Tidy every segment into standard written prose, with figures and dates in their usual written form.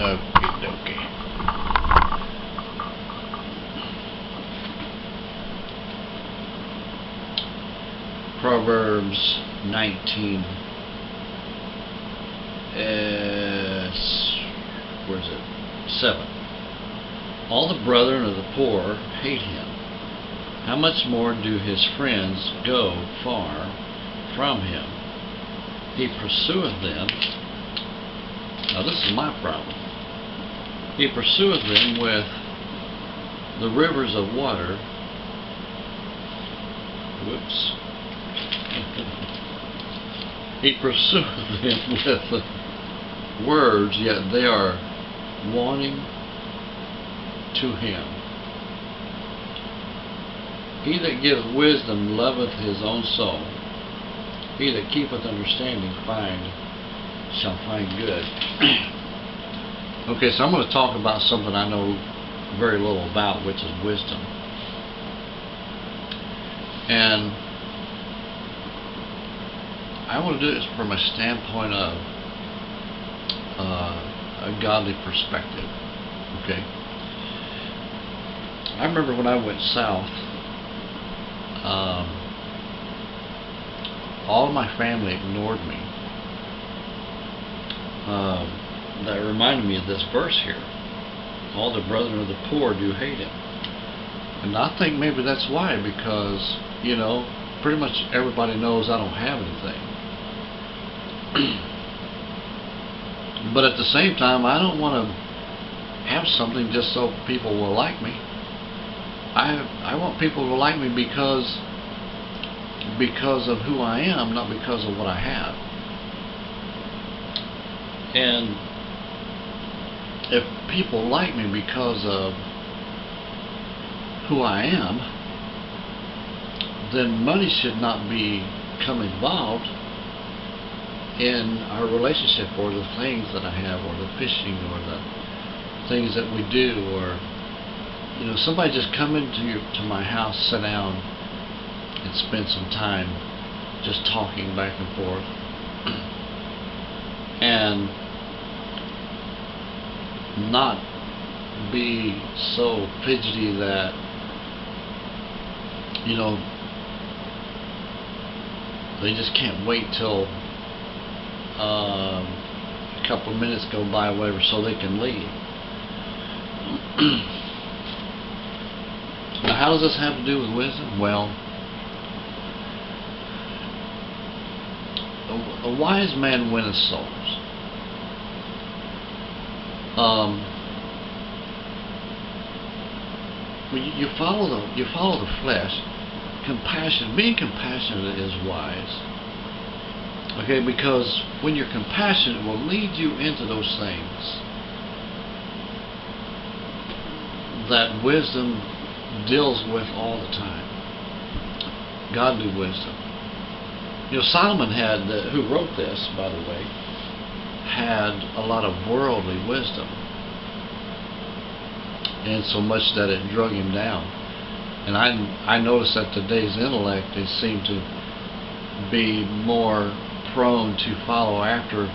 Okay. Proverbs 19. Where's it? 7. All the brethren of the poor hate him. How much more do his friends go far from him? He pursueth them. Now this is my problem. He pursueth them with the rivers of water. Whoops. He pursueth them with words, yet they are wanting to him. He that giveth wisdom loveth his own soul. He that keepeth understanding shall find good. Okay, so I'm going to talk about something I know very little about, which is wisdom. And I want to do this from a standpoint of a godly perspective. Okay. I remember when I went south, all of my family ignored me. That reminded me of this verse here. All the brethren of the poor do hate him. And I think maybe that's why, because, you know, pretty much everybody knows I don't have anything. But at the same time, I don't want to have something just so people will like me. I want people to like me because of who I am, not because of what I have. And if people like me because of who I am, then money should not become involved in our relationship, or the things that I have, or the fishing, or the things that we do, or, you know, somebody just come to my house, sit down, and spend some time just talking back and forth, and not be so fidgety that, you know, they just can't wait till a couple of minutes go by, or whatever, so they can leave. Now, how does this have to do with wisdom? Well, a wise man winneth souls. You follow the flesh. Being compassionate is wise. Okay, because when you're compassionate, it will lead you into those things that wisdom deals with all the time. Godly wisdom. You know, Solomon who wrote this, by the way, had a lot of worldly wisdom, and so much that it drug him down. And I noticed that today's intellect, they seem to be more prone to follow after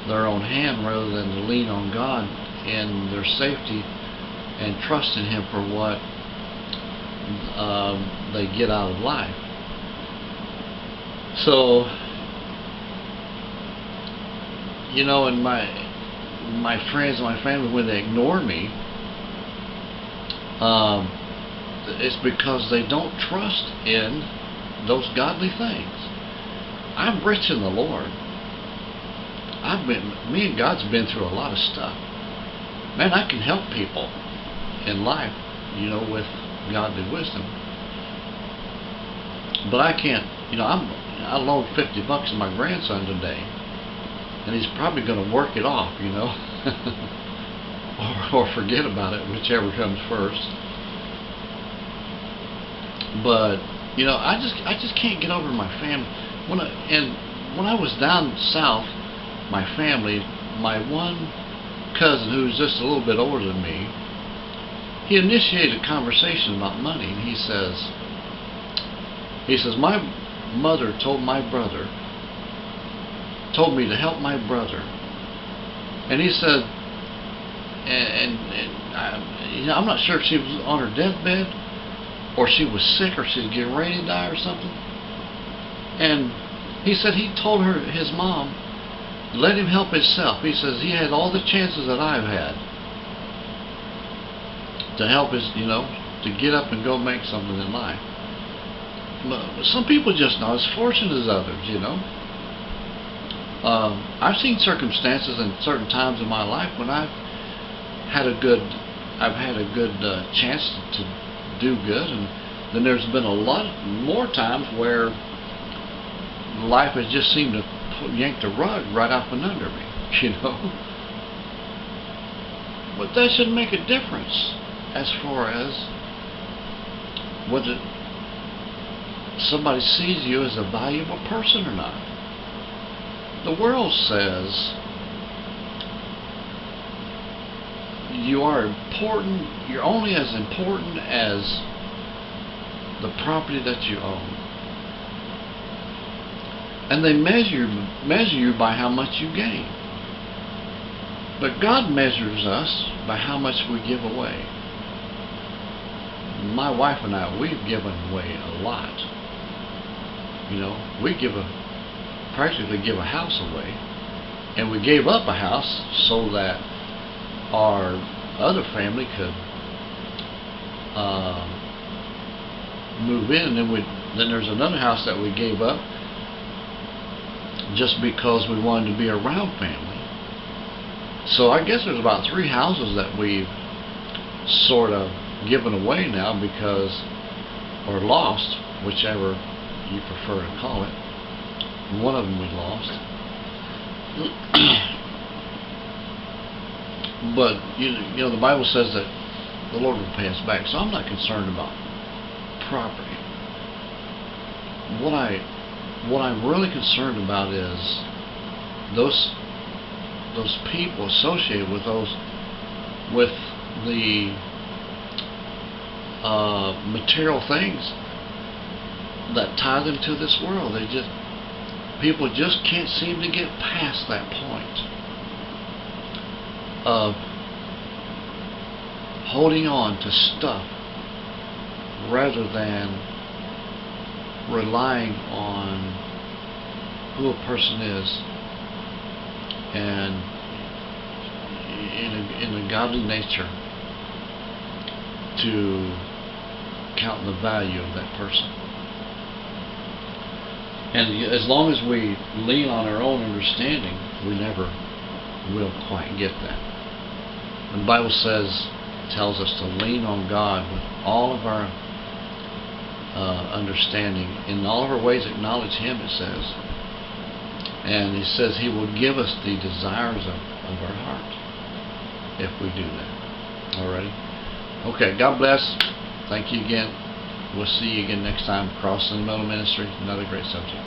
their own hand rather than to lean on God in their safety and trust in Him for what they get out of life. So, you know, and my friends and my family, when they ignore me, it's because they don't trust in those godly things. I'm rich in the Lord. Me and God's been through a lot of stuff. Man, I can help people in life, you know, with godly wisdom. But I can't, you know, I loaned $50 to my grandson today, and he's probably going to work it off, you know, or forget about it, whichever comes first. But, you know, I just can't get over my family. When I was down south, my family, my one cousin who's just a little bit older than me, he initiated a conversation about money, and he says, my mother told me to help my brother, and he said, I'm not sure if she was on her deathbed or she was sick or she was getting ready to die or something. And he said he told her, his mom, let him help himself. He says he had all the chances that I've had to help his, to get up and go make something in life. But some people just not as fortunate as others, I've seen circumstances in certain times in my life when I've had a good chance to do good, and then there's been a lot more times where life has just seemed to yank the rug right out from under me, But that shouldn't make a difference as far as whether somebody sees you as a valuable person or not. The world says you are important, you're only as important as the property that you own. And they measure you by how much you gain. But God measures us by how much we give away. My wife and I, we've given away a lot. We practically give a house away, and we gave up a house so that our other family could move in, and then there's another house that we gave up just because we wanted to be around family. So I guess there's about 3 houses that we've sort of given away now or lost, whichever you prefer to call it. One of them we lost. But the Bible says that the Lord will pay us back, so I'm not concerned about property. What I'm really concerned about is those people associated with the material things that tie them to this world. People just can't seem to get past that point of holding on to stuff rather than relying on who a person is and in a godly nature to count the value of that person. And as long as we lean on our own understanding, we never will quite get that. The Bible tells us to lean on God with all of our understanding. In all of our ways acknowledge Him, it says. And He says He will give us the desires of our heart if we do that. Alrighty? Okay, God bless. Thank you again. We'll see you again next time. Crossing the Middle Ministry, another great subject.